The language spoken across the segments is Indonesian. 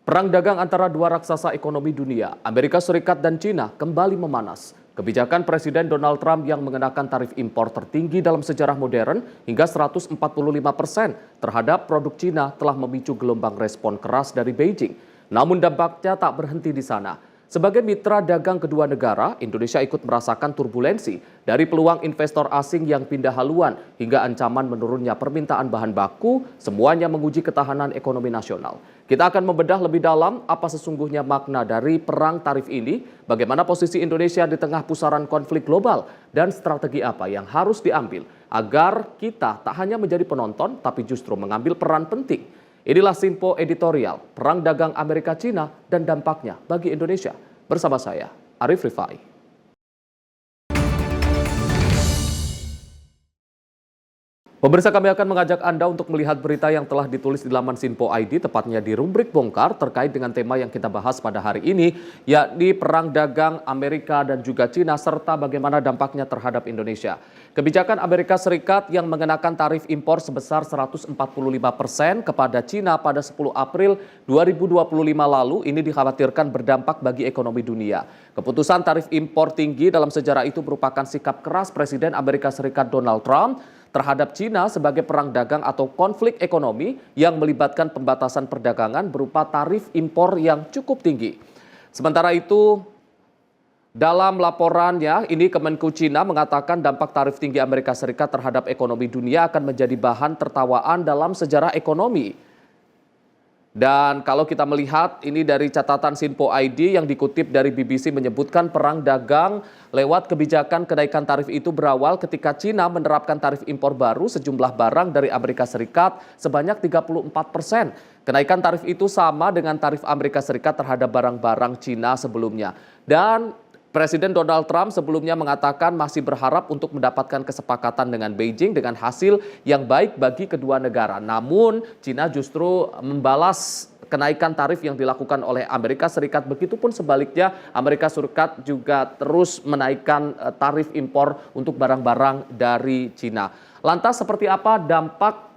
Perang dagang antara dua raksasa ekonomi dunia, Amerika Serikat dan China, kembali memanas. Kebijakan Presiden Donald Trump yang mengenakan tarif impor tertinggi dalam sejarah modern hingga 145% terhadap produk China telah memicu gelombang respon keras dari Beijing. Namun dampaknya tak berhenti di sana. Sebagai mitra dagang kedua negara, Indonesia ikut merasakan turbulensi dari peluang investor asing yang pindah haluan hingga ancaman menurunnya permintaan bahan baku, semuanya menguji ketahanan ekonomi nasional. Kita akan membedah lebih dalam apa sesungguhnya makna dari perang tarif ini, bagaimana posisi Indonesia di tengah pusaran konflik global, dan strategi apa yang harus diambil agar kita tak hanya menjadi penonton, tapi justru mengambil peran penting. Inilah Simpo Editorial, Perang Dagang Amerika-China dan Dampaknya bagi Indonesia. Bersama saya, Arif Rifai. Pemirsa, kami akan mengajak Anda untuk melihat berita yang telah ditulis di laman Sinpo ID, tepatnya di rubrik Bongkar, terkait dengan tema yang kita bahas pada hari ini, yakni Perang Dagang Amerika dan juga China, serta bagaimana dampaknya terhadap Indonesia. Kebijakan Amerika Serikat yang mengenakan tarif impor sebesar 145% kepada China pada 10 April 2025 lalu ini dikhawatirkan berdampak bagi ekonomi dunia. Keputusan tarif impor tinggi dalam sejarah itu merupakan sikap keras Presiden Amerika Serikat Donald Trump terhadap China sebagai perang dagang atau konflik ekonomi yang melibatkan pembatasan perdagangan berupa tarif impor yang cukup tinggi. Sementara itu, dalam laporannya, ini Kemenku China mengatakan dampak tarif tinggi Amerika Serikat terhadap ekonomi dunia akan menjadi bahan tertawaan dalam sejarah ekonomi. Dan kalau kita melihat ini dari catatan Sinpo ID yang dikutip dari BBC menyebutkan perang dagang lewat kebijakan kenaikan tarif itu berawal ketika China menerapkan tarif impor baru sejumlah barang dari Amerika Serikat sebanyak 34%. Kenaikan tarif itu sama dengan tarif Amerika Serikat terhadap barang-barang China sebelumnya. Dan Presiden Donald Trump sebelumnya mengatakan masih berharap untuk mendapatkan kesepakatan dengan Beijing dengan hasil yang baik bagi kedua negara. Namun, China justru membalas kenaikan tarif yang dilakukan oleh Amerika Serikat. Begitupun sebaliknya, Amerika Serikat juga terus menaikkan tarif impor untuk barang-barang dari China. Lantas, seperti apa dampak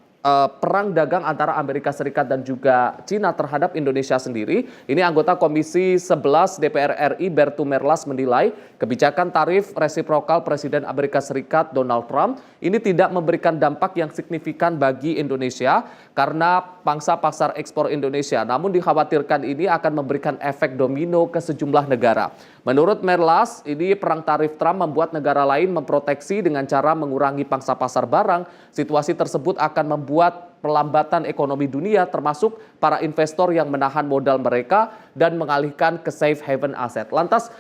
perang dagang antara Amerika Serikat dan juga China terhadap Indonesia sendiri? Ini anggota Komisi 11 DPR RI Bertu Merlas menilai kebijakan tarif resiprokal Presiden Amerika Serikat Donald Trump ini tidak memberikan dampak yang signifikan bagi Indonesia karena pangsa pasar ekspor Indonesia. Namun dikhawatirkan ini akan memberikan efek domino ke sejumlah negara. Menurut Merlas, ini perang tarif Trump membuat negara lain memproteksi dengan cara mengurangi pangsa pasar barang. Situasi tersebut akan membuat pelambatan ekonomi dunia termasuk para investor yang menahan modal mereka dan mengalihkan ke safe haven aset. Lantas,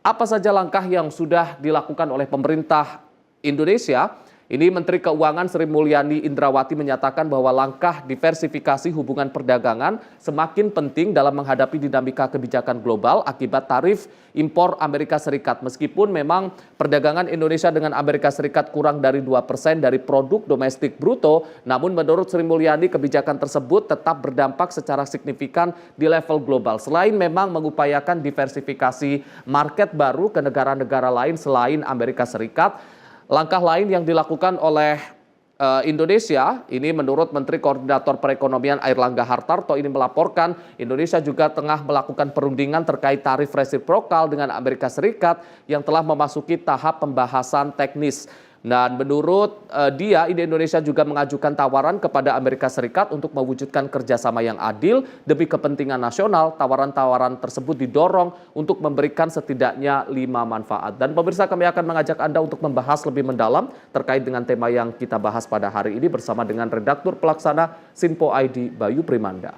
apa saja langkah yang sudah dilakukan oleh pemerintah Indonesia? Ini Menteri Keuangan Sri Mulyani Indrawati menyatakan bahwa langkah diversifikasi hubungan perdagangan semakin penting dalam menghadapi dinamika kebijakan global akibat tarif impor Amerika Serikat. Meskipun memang perdagangan Indonesia dengan Amerika Serikat kurang dari 2% dari produk domestik bruto, namun menurut Sri Mulyani kebijakan tersebut tetap berdampak secara signifikan di level global. Selain memang mengupayakan diversifikasi market baru ke negara-negara lain selain Amerika Serikat, langkah lain yang dilakukan oleh Indonesia, ini menurut Menteri Koordinator Perekonomian Airlangga Hartarto ini melaporkan Indonesia juga tengah melakukan perundingan terkait tarif resiprokal dengan Amerika Serikat yang telah memasuki tahap pembahasan teknis. Dan menurut dia, Indonesia juga mengajukan tawaran kepada Amerika Serikat untuk mewujudkan kerjasama yang adil demi kepentingan nasional. Tawaran-tawaran tersebut didorong untuk memberikan setidaknya 5 manfaat. Dan pemirsa, kami akan mengajak Anda untuk membahas lebih mendalam terkait dengan tema yang kita bahas pada hari ini bersama dengan Redaktur Pelaksana Sinpo ID Bayu Primanda.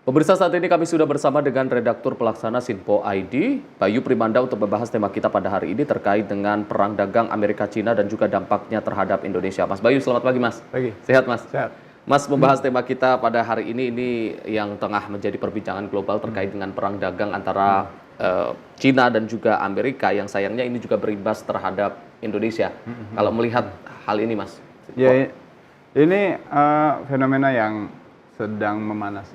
Pemirsa, saat ini kami sudah bersama dengan Redaktur Pelaksana Sinpo ID, Bayu Primanda, untuk membahas tema kita pada hari ini terkait dengan perang dagang Amerika-China dan juga dampaknya terhadap Indonesia. Mas Bayu, selamat pagi Mas. Pagi. Sehat Mas? Sehat. Mas, membahas tema kita pada hari ini yang tengah menjadi perbincangan global terkait dengan perang dagang antara China dan juga Amerika yang sayangnya ini juga berimbas terhadap Indonesia. Kalau melihat hal ini Mas? Ya, ini fenomena yang sedang memanas.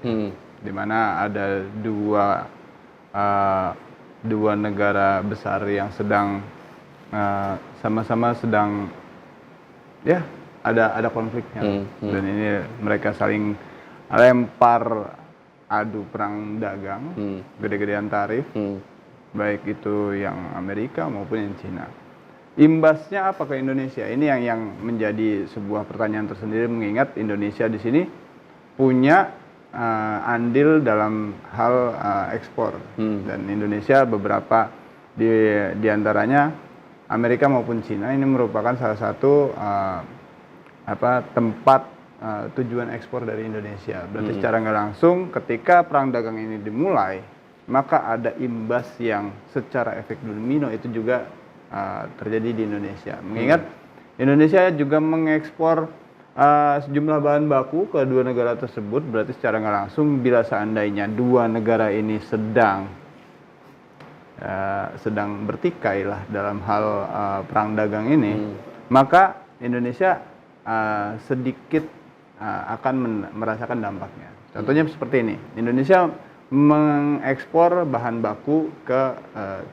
Di mana ada dua negara besar yang sedang sama-sama sedang ada konfliknya. Dan ini mereka saling lempar adu perang dagang, gede-gedean tarif, baik itu yang Amerika maupun yang Cina. Imbasnya apa ke Indonesia? Ini yang menjadi sebuah pertanyaan tersendiri, mengingat Indonesia di sini punya andil dalam hal ekspor, dan Indonesia beberapa di antaranya Amerika maupun Cina ini merupakan salah satu tempat tujuan ekspor dari Indonesia. Berarti secara nggak langsung ketika perang dagang ini dimulai, maka ada imbas yang secara efek domino itu juga terjadi di Indonesia. Mengingat Indonesia juga mengekspor sejumlah bahan baku ke dua negara tersebut, berarti secara nggak langsung bila seandainya dua negara ini sedang bertikai lah dalam hal perang dagang ini, maka Indonesia sedikit akan merasakan dampaknya. Contohnya seperti ini, Indonesia mengekspor bahan baku ke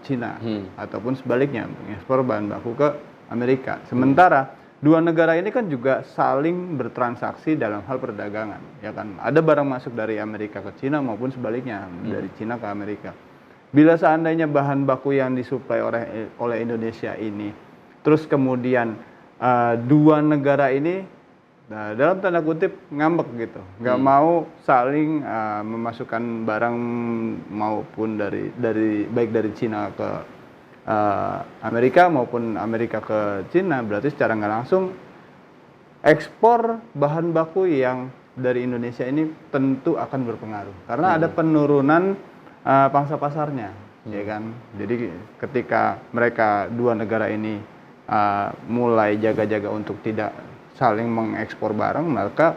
Cina ataupun sebaliknya mengekspor bahan baku ke Amerika. Sementara dua negara ini kan juga saling bertransaksi dalam hal perdagangan, ya kan? Ada barang masuk dari Amerika ke Cina maupun sebaliknya dari Cina ke Amerika. Bila seandainya bahan baku yang disuplai oleh Indonesia ini, terus kemudian dua negara ini dalam tanda kutip ngambek gitu, nggak mau saling memasukkan barang maupun baik dari Cina ke Amerika maupun Amerika ke Cina, berarti secara nggak langsung ekspor bahan baku yang dari Indonesia ini tentu akan berpengaruh karena ada penurunan pangsa pasarnya, ya kan? Jadi ketika mereka dua negara ini mulai jaga-jaga untuk tidak saling mengekspor barang, maka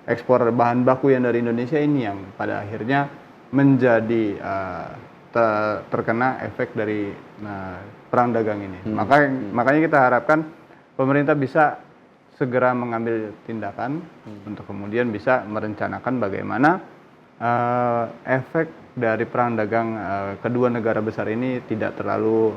ekspor bahan baku yang dari Indonesia ini yang pada akhirnya menjadi terkena efek dari perang dagang ini. Makanya kita harapkan pemerintah bisa segera mengambil tindakan untuk kemudian bisa merencanakan bagaimana efek dari perang dagang kedua negara besar ini tidak terlalu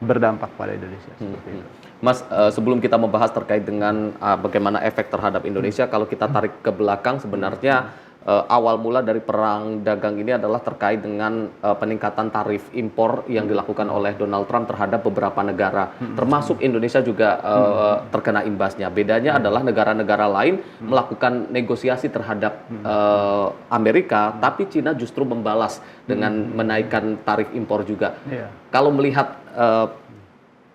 berdampak pada Indonesia. Seperti itu. Mas, sebelum kita membahas terkait dengan bagaimana efek terhadap Indonesia, kalau kita tarik ke belakang sebenarnya awal mula dari perang dagang ini adalah terkait dengan peningkatan tarif impor yang dilakukan oleh Donald Trump terhadap beberapa negara, termasuk Indonesia juga terkena imbasnya. Bedanya adalah negara-negara lain melakukan negosiasi terhadap Amerika, tapi Cina justru membalas dengan menaikkan tarif impor juga. Kalau melihat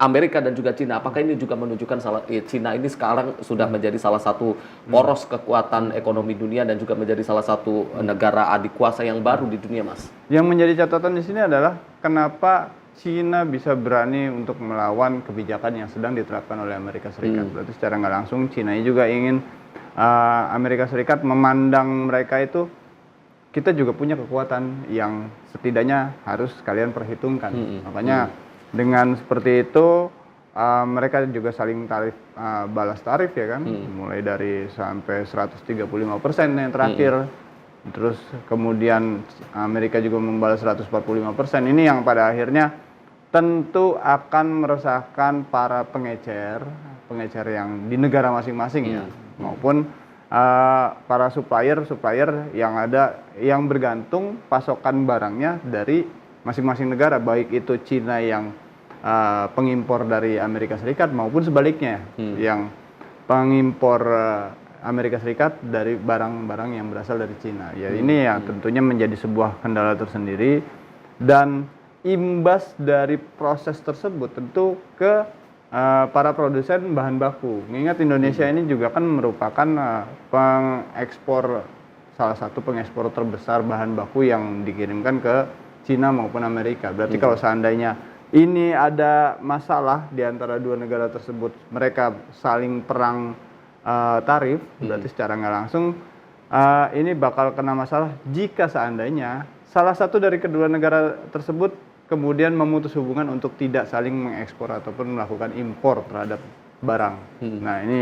Amerika dan juga Cina, apakah ini juga menunjukkan Cina ini sekarang sudah menjadi salah satu poros kekuatan ekonomi dunia dan juga menjadi salah satu negara adik kuasa yang baru di dunia, Mas? Yang menjadi catatan di sini adalah kenapa Cina bisa berani untuk melawan kebijakan yang sedang diterapkan oleh Amerika Serikat. Berarti secara nggak langsung Cina juga ingin Amerika Serikat memandang mereka itu, kita juga punya kekuatan yang setidaknya harus kalian perhitungkan. Makanya dengan seperti itu mereka juga saling balas tarif, ya kan, mulai dari sampai 135% yang terakhir, terus kemudian Amerika juga membalas 145%. Ini yang pada akhirnya tentu akan meresahkan para pengecer yang di negara masing-masing, ya, maupun para supplier yang bergantung pasokan barangnya dari masing-masing negara, baik itu Cina yang pengimpor dari Amerika Serikat maupun sebaliknya yang pengimpor Amerika Serikat dari barang-barang yang berasal dari Cina. Ya, ini yang tentunya menjadi sebuah kendala tersendiri, dan imbas dari proses tersebut tentu ke para produsen bahan baku. Mengingat Indonesia ini juga kan merupakan salah satu pengekspor terbesar bahan baku yang dikirimkan ke Cina maupun Amerika. Berarti kalau seandainya ini ada masalah di antara dua negara tersebut, mereka saling perang tarif, berarti secara nggak langsung ini bakal kena masalah jika seandainya salah satu dari kedua negara tersebut kemudian memutus hubungan untuk tidak saling mengekspor ataupun melakukan impor terhadap barang. Nah, ini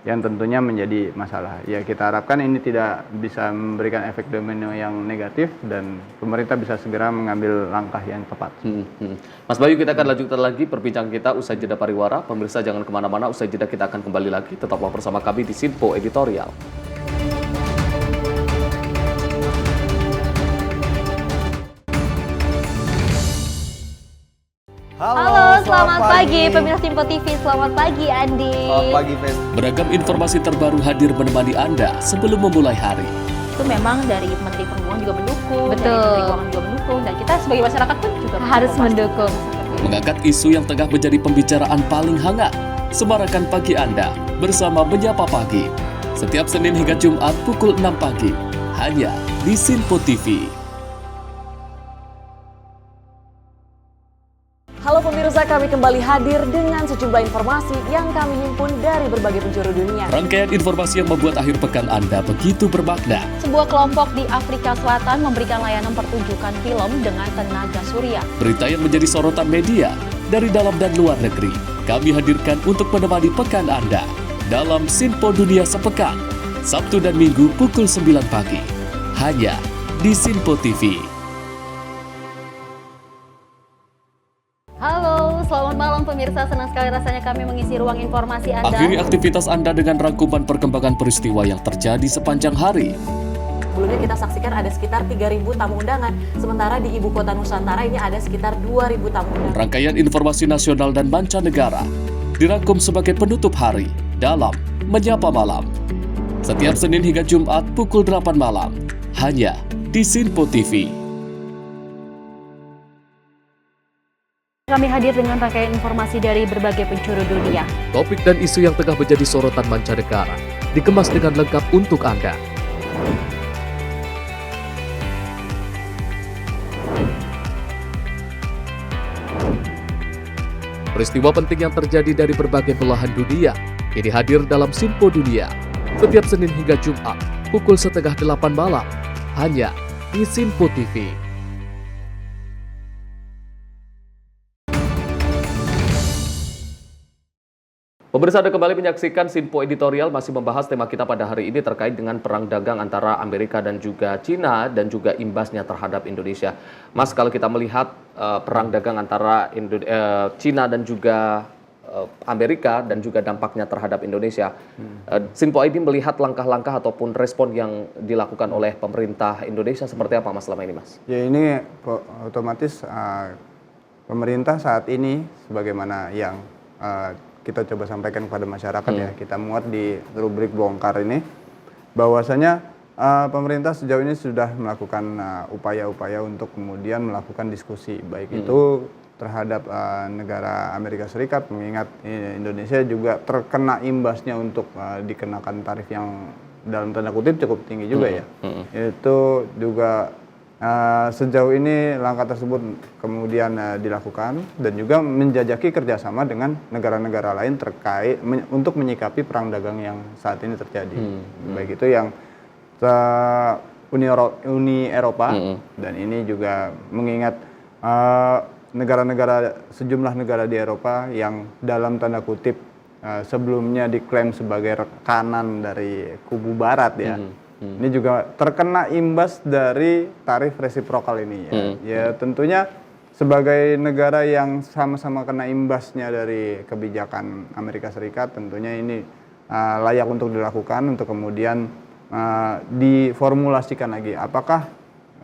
yang tentunya menjadi masalah. Ya, kita harapkan ini tidak bisa memberikan efek domino yang negatif dan pemerintah bisa segera mengambil langkah yang tepat. Mas Bayu, kita akan lanjutkan lagi perbincangan kita usai jeda pariwara. Pemirsa jangan kemana-mana, usai jeda kita akan kembali lagi. Tetaplah bersama kami di Sinpo Editorial. Halo, selamat pagi pemirsa Simpo TV. Selamat pagi Andi. Selamat pagi, Fen. Beragam informasi terbaru hadir menemani Anda sebelum memulai hari. Itu memang dari Menteri Perhubungan juga mendukung, Betul. dari Menteri Keuangan juga mendukung, dan kita sebagai masyarakat pun juga Harus mendukung. Mengangkat isu yang tengah menjadi pembicaraan paling hangat. Semarakan pagi Anda bersama Menyapa Pagi. Setiap Senin hingga Jumat pukul 6 pagi. Hanya di Sinpo TV. Halo pemirsa, kami kembali hadir dengan sejumlah informasi yang kami himpun dari berbagai penjuru dunia. Rangkaian informasi yang membuat akhir pekan Anda begitu bermakna. Sebuah kelompok di Afrika Selatan memberikan layanan pertunjukan film dengan tenaga surya. Berita yang menjadi sorotan media dari dalam dan luar negeri. Kami hadirkan untuk menemani pekan Anda dalam Sinpo Dunia Sepekan. Sabtu dan Minggu pukul 9 pagi. Hanya di Sinpo TV. Halo, selamat malam pemirsa. Senang sekali rasanya kami mengisi ruang informasi Anda. Akhiri aktivitas Anda dengan rangkuman perkembangan peristiwa yang terjadi sepanjang hari. Sebelumnya kita saksikan ada sekitar 3.000 tamu undangan, sementara di Ibu Kota Nusantara ini ada sekitar 2.000 tamu undangan. Rangkaian informasi nasional dan mancanegara dirangkum sebagai penutup hari dalam Menyapa Malam. Setiap Senin hingga Jumat pukul 8 malam. Hanya di Sinpo TV. Kami hadir dengan rangkaian informasi dari berbagai penjuru dunia. Topik dan isu yang tengah menjadi sorotan mancanegara dikemas dengan lengkap untuk Anda. Peristiwa penting yang terjadi dari berbagai belahan dunia kini hadir dalam Sinpo Dunia. Setiap Senin hingga Jumat pukul 7:30 malam. Hanya di Sinpo TV. Pemirsa, Anda kembali menyaksikan Sinpo Editorial, masih membahas tema kita pada hari ini terkait dengan perang dagang antara Amerika dan juga Cina dan juga imbasnya terhadap Indonesia. Mas, kalau kita melihat perang dagang antara Cina dan juga Amerika dan juga dampaknya terhadap Indonesia, Sinpo ID melihat langkah-langkah ataupun respon yang dilakukan oleh pemerintah Indonesia seperti apa Mas selama ini, Mas? Ya, ini otomatis pemerintah saat ini sebagaimana yang kita coba sampaikan kepada masyarakat ya, kita muat di rubrik bongkar ini, bahwasanya pemerintah sejauh ini sudah melakukan upaya-upaya untuk kemudian melakukan diskusi, baik itu terhadap negara Amerika Serikat, mengingat Indonesia juga terkena imbasnya untuk dikenakan tarif yang dalam tanda kutip cukup tinggi juga ya. Itu juga sejauh ini langkah tersebut kemudian dilakukan dan juga menjajaki kerjasama dengan negara-negara lain terkait untuk menyikapi perang dagang yang saat ini terjadi, baik itu yang Uni Eropa dan ini juga mengingat sejumlah negara di Eropa yang dalam tanda kutip sebelumnya diklaim sebagai rekanan dari kubu Barat ya. Ini juga terkena imbas dari tarif resiprokal ini ya. Ya tentunya sebagai negara yang sama-sama kena imbasnya dari kebijakan Amerika Serikat, tentunya ini layak untuk dilakukan untuk kemudian diformulasikan lagi. Apakah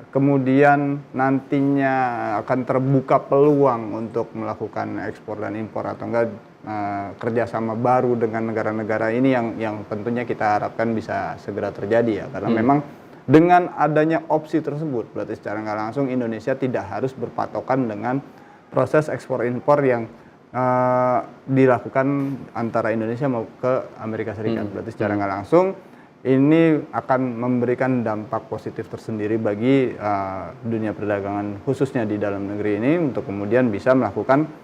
kemudian nantinya akan terbuka peluang untuk melakukan ekspor dan impor atau enggak kerjasama baru dengan negara-negara ini yang tentunya kita harapkan bisa segera terjadi ya, karena memang dengan adanya opsi tersebut berarti secara nggak langsung Indonesia tidak harus berpatokan dengan proses ekspor impor yang dilakukan antara Indonesia mau ke Amerika Serikat. Berarti secara nggak langsung ini akan memberikan dampak positif tersendiri bagi dunia perdagangan khususnya di dalam negeri ini untuk kemudian bisa melakukan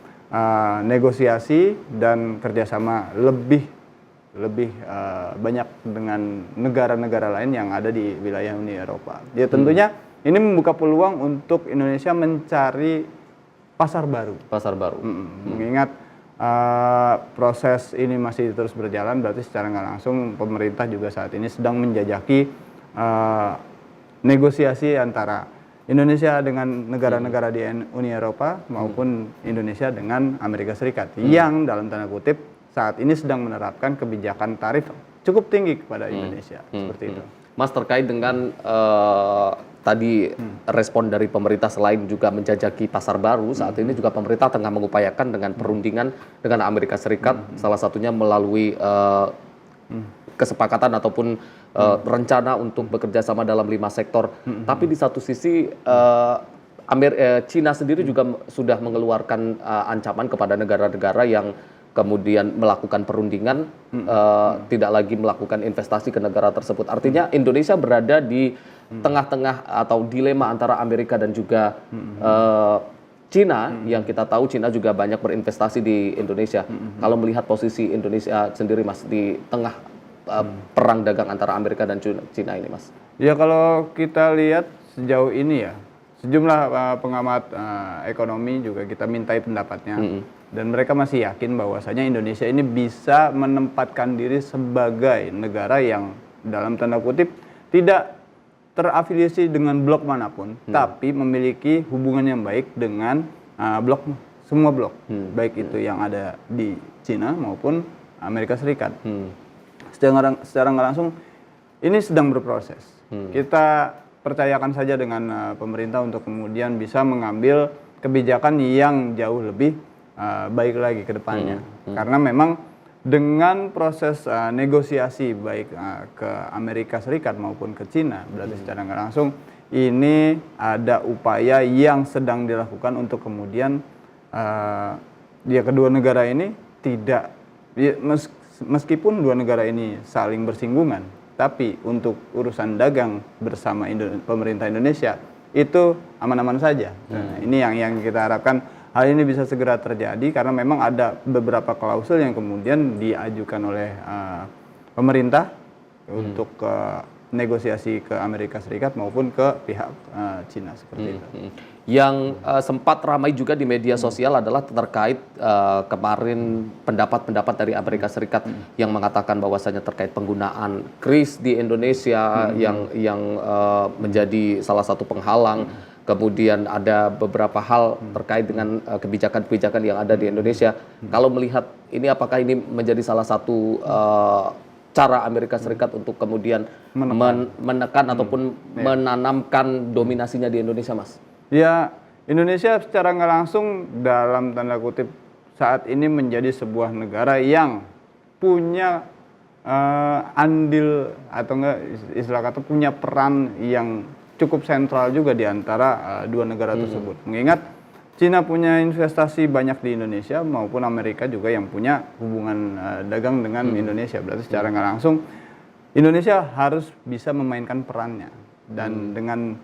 negosiasi dan kerjasama lebih banyak dengan negara-negara lain yang ada di wilayah Uni Eropa. Ya tentunya ini membuka peluang untuk Indonesia mencari pasar baru. Pasar baru. Mengingat proses ini masih terus berjalan, berarti secara nggak langsung pemerintah juga saat ini sedang menjajaki negosiasi antara Indonesia dengan negara-negara di Uni Eropa maupun Indonesia dengan Amerika Serikat yang dalam tanda kutip saat ini sedang menerapkan kebijakan tarif cukup tinggi kepada Indonesia seperti itu. Mas, terkait dengan tadi respon dari pemerintah selain juga menjajaki pasar baru, saat ini juga pemerintah tengah mengupayakan dengan perundingan dengan Amerika Serikat, salah satunya melalui kesepakatan ataupun rencana untuk bekerja sama dalam 5 sektor. Tapi di satu sisi Cina sendiri juga sudah mengeluarkan ancaman kepada negara-negara yang kemudian melakukan perundingan, tidak lagi melakukan investasi ke negara tersebut. Artinya Indonesia berada di tengah-tengah atau dilema antara Amerika dan juga Cina, yang kita tahu Cina juga banyak berinvestasi di Indonesia. Kalau melihat posisi Indonesia sendiri, Mas, di tengah perang dagang antara Amerika dan Cina ini, Mas. Ya, kalau kita lihat sejauh ini ya, sejumlah pengamat ekonomi juga kita mintai pendapatnya. Dan mereka masih yakin bahwasanya Indonesia ini bisa menempatkan diri sebagai negara yang dalam tanda kutip tidak terafiliasi dengan blok manapun, tapi memiliki hubungan yang baik dengan semua blok, baik itu yang ada di Cina maupun Amerika Serikat. Secara nggak langsung ini sedang berproses. Kita percayakan saja dengan pemerintah untuk kemudian bisa mengambil kebijakan yang jauh lebih baik lagi ke depannya. Karena memang dengan proses negosiasi baik ke Amerika Serikat maupun ke Cina, berarti secara nggak langsung ini ada upaya yang sedang dilakukan untuk kemudian kedua negara ini tidak, meskipun dua negara ini saling bersinggungan, tapi untuk urusan dagang bersama pemerintah Indonesia itu aman-aman saja. Nah, ini yang kita harapkan hal ini bisa segera terjadi, karena memang ada beberapa klausul yang kemudian diajukan oleh pemerintah untuk negosiasi ke Amerika Serikat maupun ke pihak Cina seperti itu. Yang sempat ramai juga di media sosial adalah terkait kemarin pendapat-pendapat dari Amerika Serikat yang mengatakan bahwasanya terkait penggunaan kris di Indonesia yang menjadi salah satu penghalang. Kemudian ada beberapa hal terkait dengan kebijakan-kebijakan yang ada di Indonesia. Kalau melihat ini, apakah ini menjadi salah satu cara Amerika Serikat untuk kemudian menekan ataupun menanamkan dominasinya di Indonesia, Mas? Ya, Indonesia secara nggak langsung dalam tanda kutip saat ini menjadi sebuah negara yang punya andil atau enggak istilah kata punya peran yang cukup sentral juga di antara dua negara tersebut. Mengingat Cina punya investasi banyak di Indonesia maupun Amerika juga yang punya hubungan dagang dengan Indonesia. Berarti secara nggak langsung Indonesia harus bisa memainkan perannya. Dan dengan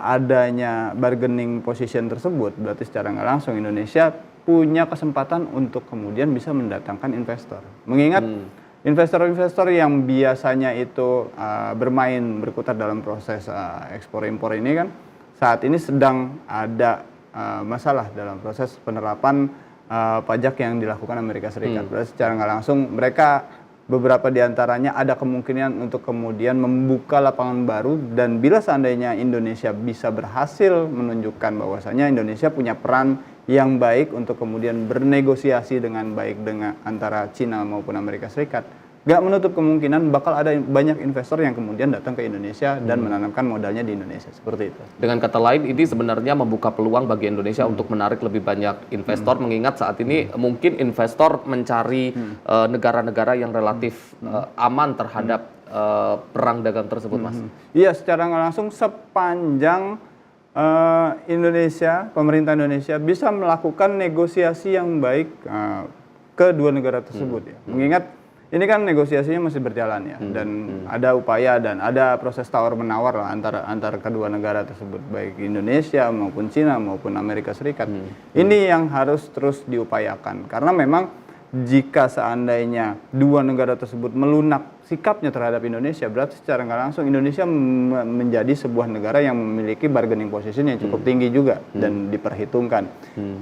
adanya bargaining position tersebut, berarti secara nggak langsung Indonesia punya kesempatan untuk kemudian bisa mendatangkan investor. Mengingat investor-investor yang biasanya itu berkutat dalam proses ekspor impor ini kan saat ini sedang ada masalah dalam proses penerapan pajak yang dilakukan Amerika Serikat. Berarti secara nggak langsung mereka beberapa diantaranya ada kemungkinan untuk kemudian membuka lapangan baru, dan bila seandainya Indonesia bisa berhasil menunjukkan bahwasanya Indonesia punya peran yang baik untuk kemudian bernegosiasi dengan baik dengan antara Cina maupun Amerika Serikat, nggak menutup kemungkinan bakal ada banyak investor yang kemudian datang ke Indonesia dan menanamkan modalnya di Indonesia, seperti itu. Dengan kata lain, ini sebenarnya membuka peluang bagi Indonesia untuk menarik lebih banyak investor, mengingat saat ini mungkin investor mencari negara-negara yang relatif aman terhadap perang dagang tersebut, Mas. Iya, secara nggak langsung sepanjang pemerintah Indonesia bisa melakukan negosiasi yang baik ke dua negara tersebut, ya. Mengingat ini kan negosiasinya masih berjalan, ya, dan ada upaya dan ada proses tawar-menawar lah antara kedua negara tersebut, baik Indonesia maupun Cina maupun Amerika Serikat. Ini yang harus terus diupayakan, karena memang jika seandainya dua negara tersebut melunak sikapnya terhadap Indonesia, berarti secara nggak langsung Indonesia menjadi sebuah negara yang memiliki bargaining position yang cukup tinggi juga dan diperhitungkan.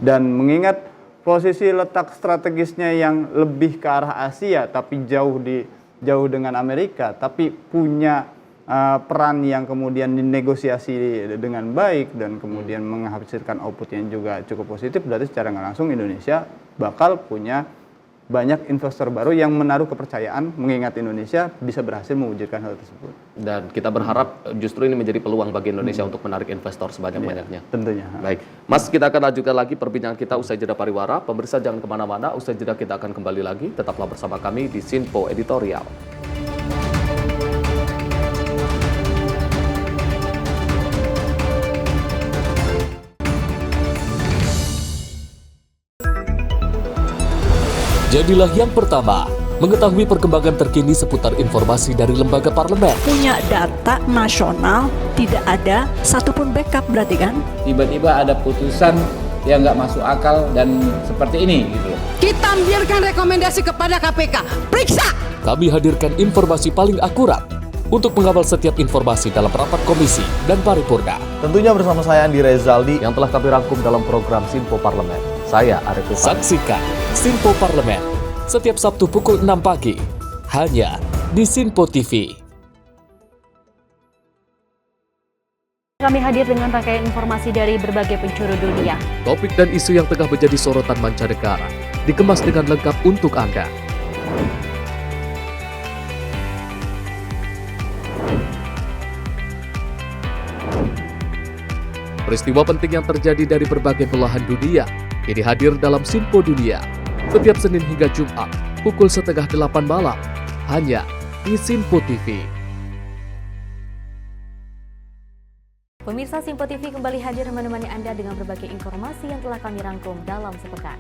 Dan mengingat posisi letak strategisnya yang lebih ke arah Asia tapi jauh dengan Amerika, tapi punya peran yang kemudian dinegosiasi dengan baik dan kemudian menghasilkan output yang juga cukup positif, berarti secara nggak langsung Indonesia bakal punya banyak investor baru yang menaruh kepercayaan mengingat Indonesia bisa berhasil mewujudkan hal tersebut. Dan kita berharap justru ini menjadi peluang bagi Indonesia untuk menarik investor sebanyak-banyaknya. Tentunya. Baik, Mas, kita akan lanjutkan lagi perbincangan kita usai jeda pariwara. Pemirsa jangan kemana-mana, usai jeda kita akan kembali lagi. Tetaplah bersama kami di Sinpo Editorial. Jadilah yang pertama mengetahui perkembangan terkini seputar informasi dari lembaga parlemen. Punya data nasional, tidak ada satupun backup berarti kan? Tiba-tiba ada putusan yang nggak masuk akal dan seperti ini gitu. Kita biarkan rekomendasi kepada KPK, periksa! Kami hadirkan informasi paling akurat untuk mengawal setiap informasi dalam rapat komisi dan paripurna. Tentunya bersama saya Andi Rezaldi Yang telah kami rangkum dalam program Sinpo Parlemen. Saya Arif Rifani. Saksikan Sinpo Parlemen setiap Sabtu pukul 6 pagi hanya di Sinpo TV. Kami hadir dengan rangkaian informasi dari berbagai penjuru dunia. Topik dan isu yang tengah menjadi sorotan mancanegara dikemas dengan lengkap untuk Anda. Peristiwa penting yang terjadi dari berbagai belahan dunia ini hadir dalam Sinpo Dunia setiap Senin hingga Jumat pukul 7:30 malam hanya di Sinpo TV. Pemirsa, Sinpo TV kembali hadir menemani Anda dengan berbagai informasi yang telah kami rangkum dalam sepekan.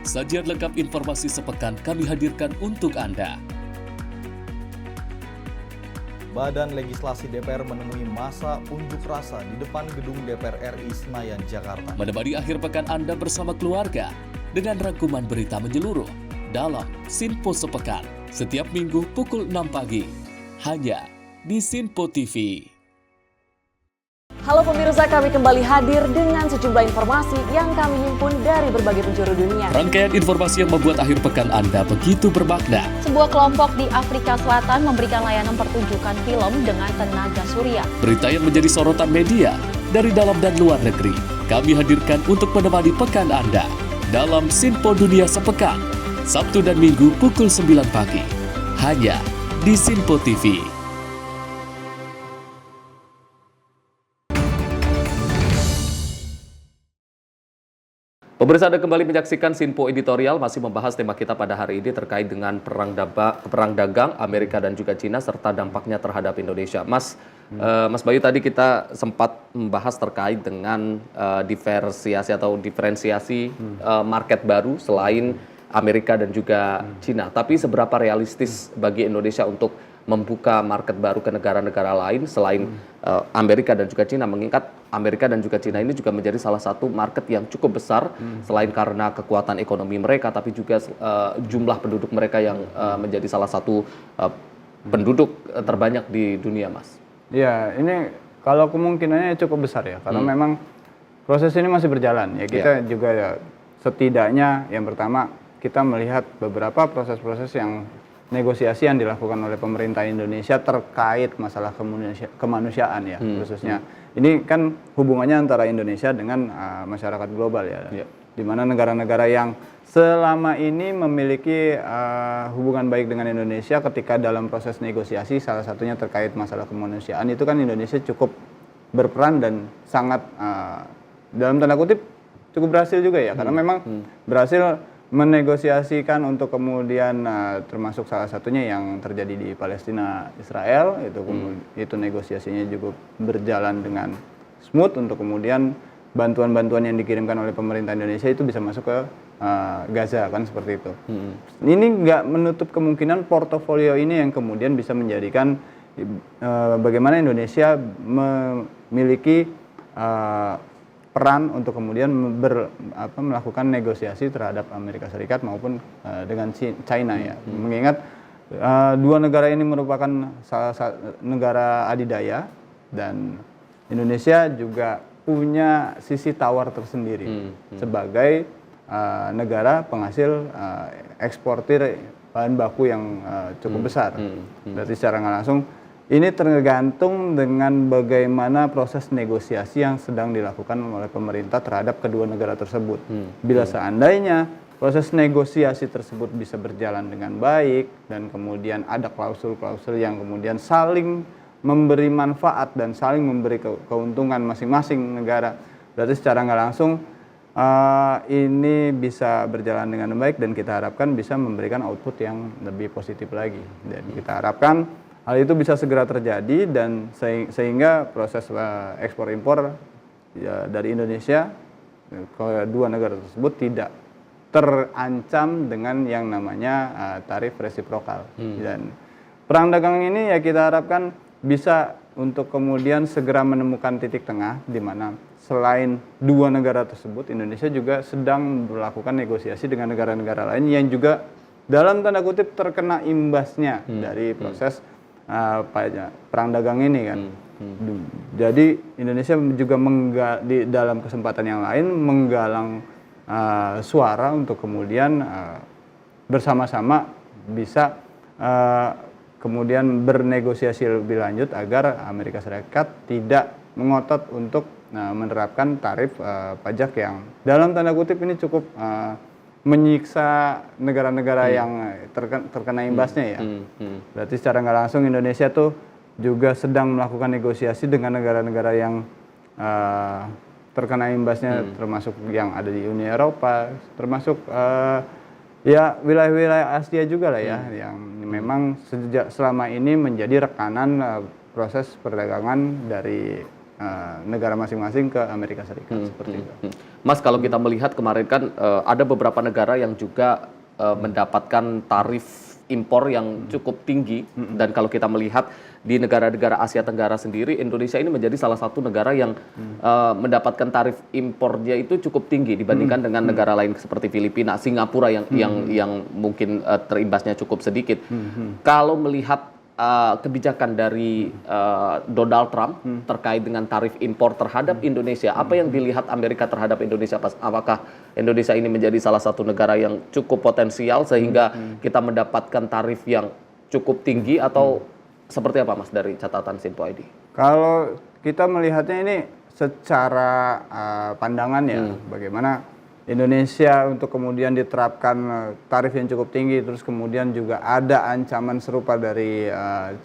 Sajian lengkap informasi sepekan kami hadirkan untuk Anda. Badan Legislasi DPR menemui masa unjuk rasa di depan gedung DPR RI Senayan, Jakarta. Menemani akhir pekan Anda bersama keluarga dengan rangkuman berita menyeluruh dalam Sinpo Sepekan setiap minggu pukul 6 pagi hanya di Sinpo TV. Halo pemirsa, kami kembali hadir dengan sejumlah informasi yang kami himpun dari berbagai penjuru dunia. Rangkaian informasi yang membuat akhir pekan Anda begitu bermakna. Sebuah kelompok di Afrika Selatan memberikan layanan pertunjukan film dengan tenaga surya. Berita yang menjadi sorotan media dari dalam dan luar negeri kami hadirkan untuk menemani pekan Anda dalam Sinpo Dunia Sepekan Sabtu dan Minggu pukul 9 pagi hanya di Sinpo TV. Pemirsa, Anda kembali menyaksikan Sinpo Editorial, masih membahas tema kita pada hari ini terkait dengan perang dagang Amerika dan juga Cina serta dampaknya terhadap Indonesia. Mas Bayu, tadi kita sempat membahas terkait dengan diferensiasi market baru selain Amerika dan juga Cina. Tapi seberapa realistis bagi Indonesia untuk membuka market baru ke negara-negara lain selain Amerika dan juga Cina, mengingat Amerika dan juga Cina ini juga menjadi salah satu market yang cukup besar selain karena kekuatan ekonomi mereka, tapi juga jumlah penduduk mereka yang menjadi salah satu penduduk terbanyak di dunia, Mas. Ya, ini kalau kemungkinannya cukup besar ya, karena memang proses ini masih berjalan ya. Kita juga ya, setidaknya yang pertama kita melihat beberapa proses-proses yang negosiasi yang dilakukan oleh pemerintah Indonesia terkait masalah kemanusiaan ya, khususnya. Ini kan hubungannya antara Indonesia dengan masyarakat global ya, di mana negara-negara yang selama ini memiliki hubungan baik dengan Indonesia ketika dalam proses negosiasi, salah satunya terkait masalah kemanusiaan, itu kan Indonesia cukup berperan dan sangat dalam tanda kutip cukup berhasil juga ya, karena memang berhasil menegosiasikan untuk kemudian termasuk salah satunya yang terjadi di Palestina Israel itu negosiasinya juga berjalan dengan smooth untuk kemudian bantuan-bantuan yang dikirimkan oleh pemerintah Indonesia itu bisa masuk ke Gaza kan, seperti itu. Ini nggak menutup kemungkinan portofolio ini yang kemudian bisa menjadikan bagaimana Indonesia memiliki peran untuk kemudian melakukan negosiasi terhadap Amerika Serikat maupun dengan China ya. Mengingat dua negara ini merupakan salah satu negara adidaya dan Indonesia juga punya sisi tawar tersendiri sebagai negara penghasil eksportir bahan baku yang cukup besar. Berarti secara nggak langsung ini tergantung dengan bagaimana proses negosiasi yang sedang dilakukan oleh pemerintah terhadap kedua negara tersebut. Bila seandainya proses negosiasi tersebut bisa berjalan dengan baik dan kemudian ada klausul-klausul yang kemudian saling memberi manfaat dan saling memberi keuntungan masing-masing negara, berarti secara nggak langsung ini bisa berjalan dengan baik dan kita harapkan bisa memberikan output yang lebih positif lagi. Dan kita harapkan hal itu bisa segera terjadi dan sehingga proses ekspor impor dari Indonesia ke dua negara tersebut tidak terancam dengan yang namanya tarif resiprokal. Dan perang dagang ini ya kita harapkan bisa untuk kemudian segera menemukan titik tengah di mana selain dua negara tersebut, Indonesia juga sedang melakukan negosiasi dengan negara-negara lain yang juga dalam tanda kutip terkena imbasnya dari proses perang dagang ini kan. Jadi Indonesia juga di dalam kesempatan yang lain menggalang suara untuk kemudian bersama-sama bisa kemudian bernegosiasi lebih lanjut agar Amerika Serikat tidak mengotot untuk menerapkan tarif pajak yang dalam tanda kutip ini cukup menyiksa negara-negara yang terkena imbasnya ya. Berarti secara nggak langsung Indonesia tuh juga sedang melakukan negosiasi dengan negara-negara yang terkena imbasnya, termasuk yang ada di Uni Eropa, termasuk ya wilayah-wilayah Asia juga lah ya, yang memang selama ini menjadi rekanan proses perdagangan dari negara masing-masing ke Amerika Serikat seperti itu. Mas, kalau kita melihat kemarin kan ada beberapa negara yang juga mendapatkan tarif impor yang cukup tinggi, dan kalau kita melihat di negara-negara Asia Tenggara sendiri, Indonesia ini menjadi salah satu negara yang mendapatkan tarif impornya itu cukup tinggi dibandingkan dengan negara lain seperti Filipina, Singapura yang mungkin terimbasnya cukup sedikit. Kalau melihat kebijakan dari Donald Trump terkait dengan tarif impor terhadap Indonesia, apa yang dilihat Amerika terhadap Indonesia, Pak? Apakah Indonesia ini menjadi salah satu negara yang cukup potensial sehingga kita mendapatkan tarif yang cukup tinggi, atau seperti apa, Mas, dari catatan Sinpo ID? Kalau kita melihatnya ini secara pandangan ya, bagaimana Indonesia untuk kemudian diterapkan tarif yang cukup tinggi, terus kemudian juga ada ancaman serupa dari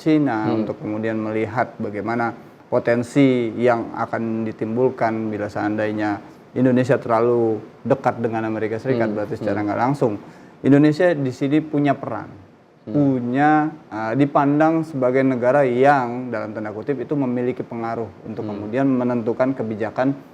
Cina untuk kemudian melihat bagaimana potensi yang akan ditimbulkan bila seandainya Indonesia terlalu dekat dengan Amerika Serikat. Berarti secara nggak langsung Indonesia di sini punya peran, dipandang sebagai negara yang dalam tanda kutip itu memiliki pengaruh untuk kemudian menentukan kebijakan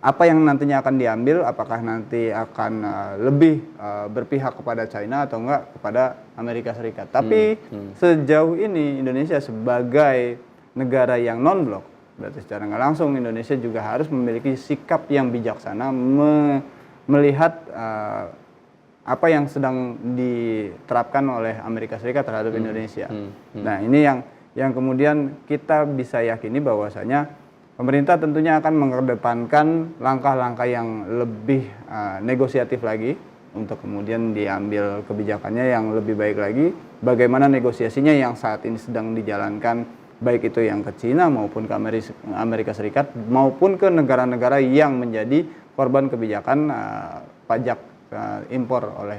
apa yang nantinya akan diambil, apakah nanti akan lebih berpihak kepada China atau enggak kepada Amerika Serikat. Tapi sejauh ini Indonesia sebagai negara yang non-blok, berarti secara nggak langsung Indonesia juga harus memiliki sikap yang bijaksana melihat apa yang sedang diterapkan oleh Amerika Serikat terhadap Indonesia. Nah, ini yang kemudian kita bisa yakini bahwasanya pemerintah tentunya akan mengedepankan langkah-langkah yang lebih negosiatif lagi untuk kemudian diambil kebijakannya yang lebih baik lagi. Bagaimana negosiasinya yang saat ini sedang dijalankan, baik itu yang ke Cina maupun ke Amerika Serikat maupun ke negara-negara yang menjadi korban kebijakan pajak impor oleh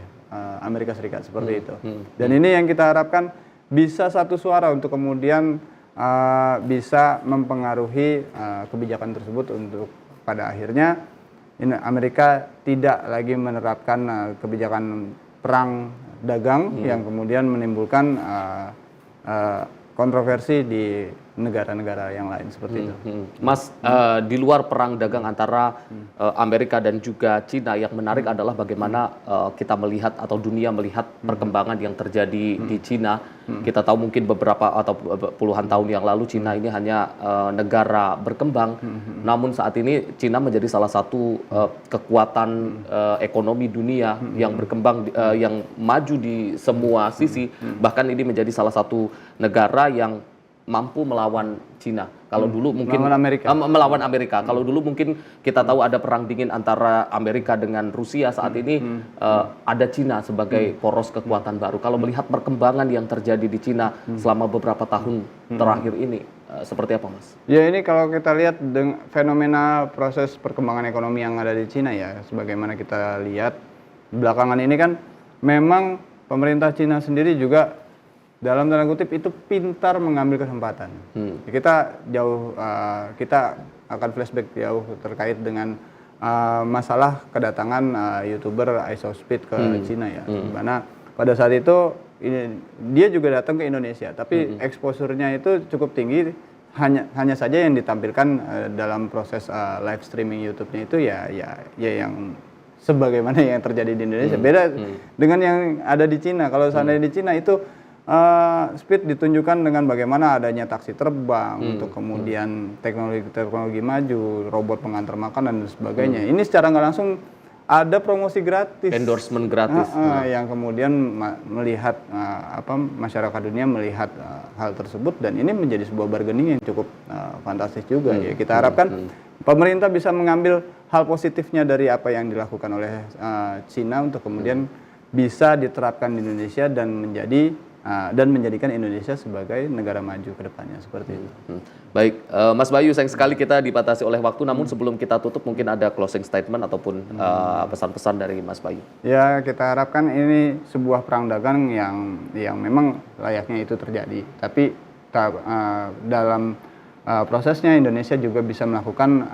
Amerika Serikat seperti itu. Dan ini yang kita harapkan bisa satu suara untuk kemudian bisa mempengaruhi kebijakan tersebut untuk pada akhirnya Amerika tidak lagi menerapkan kebijakan perang dagang yang kemudian menimbulkan kontroversi di negara-negara yang lain seperti itu. Mas, di luar perang dagang antara Amerika dan juga Cina, yang menarik adalah bagaimana kita melihat atau dunia melihat perkembangan yang terjadi di Cina. Kita tahu mungkin beberapa atau puluhan tahun yang lalu Cina ini hanya negara berkembang, namun saat ini Cina menjadi salah satu kekuatan ekonomi dunia yang berkembang, yang maju di semua sisi. Bahkan ini menjadi salah satu negara yang mampu melawan Cina. Kalau dulu mungkin Melawan Amerika. melawan Amerika. Kalau dulu mungkin kita tahu ada perang dingin antara Amerika dengan Rusia, saat ini ada Cina sebagai poros kekuatan baru. Kalau melihat perkembangan yang terjadi di Cina selama beberapa tahun terakhir ini, seperti apa, Mas? Ya, ini kalau kita lihat fenomena proses perkembangan ekonomi yang ada di Cina ya, sebagaimana kita lihat belakangan ini kan memang pemerintah Cina sendiri juga dalam tanda kutip itu pintar mengambil kesempatan. Kita akan flashback jauh terkait dengan masalah kedatangan YouTuber iShowSpeed ke Cina ya. Dimana pada saat itu dia juga datang ke Indonesia, tapi exposure-nya itu cukup tinggi. Hanya saja yang ditampilkan dalam proses live streaming YouTube-nya itu ya yang sebagaimana yang terjadi di Indonesia. Beda dengan yang ada di Cina. Kalau seandainya di Cina itu Speed ditunjukkan dengan bagaimana adanya taksi terbang, untuk kemudian teknologi maju, robot pengantar makanan dan sebagainya. Ini secara nggak langsung ada promosi gratis, endorsement gratis, yang kemudian melihat masyarakat dunia melihat hal tersebut, dan ini menjadi sebuah bargaining yang cukup fantastis juga. Ya, kita harapkan pemerintah bisa mengambil hal positifnya dari apa yang dilakukan oleh Cina untuk kemudian bisa diterapkan di Indonesia dan menjadikan Indonesia sebagai negara maju ke depannya, seperti itu. Baik, Mas Bayu, sayang sekali kita dibatasi oleh waktu, namun sebelum kita tutup mungkin ada closing statement ataupun pesan-pesan dari Mas Bayu. Ya, kita harapkan ini sebuah perang dagang yang memang layaknya itu terjadi, tapi dalam prosesnya Indonesia juga bisa melakukan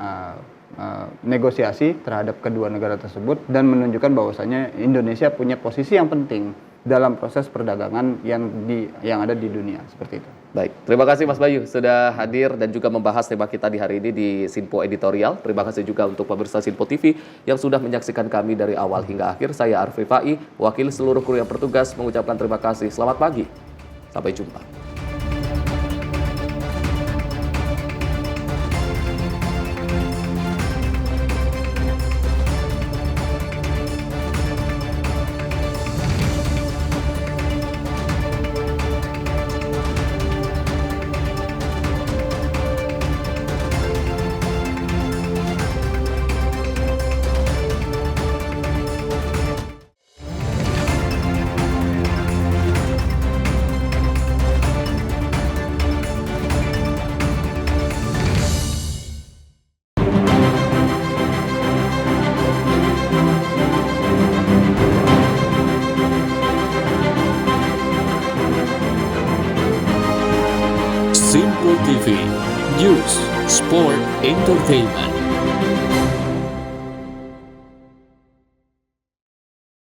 negosiasi terhadap kedua negara tersebut dan menunjukkan bahwasanya Indonesia punya posisi yang penting dalam proses perdagangan yang ada di dunia, seperti itu. Baik, terima kasih Mas Bayu sudah hadir dan juga membahas tema kita di hari ini di Sinpo Editorial. Terima kasih juga untuk pemirsa Sinpo TV yang sudah menyaksikan kami dari awal hingga akhir. Saya Arif Rifai, wakil seluruh kru yang bertugas, mengucapkan terima kasih. Selamat pagi, sampai jumpa. Sinpo TV, News, Sport, Entertainment.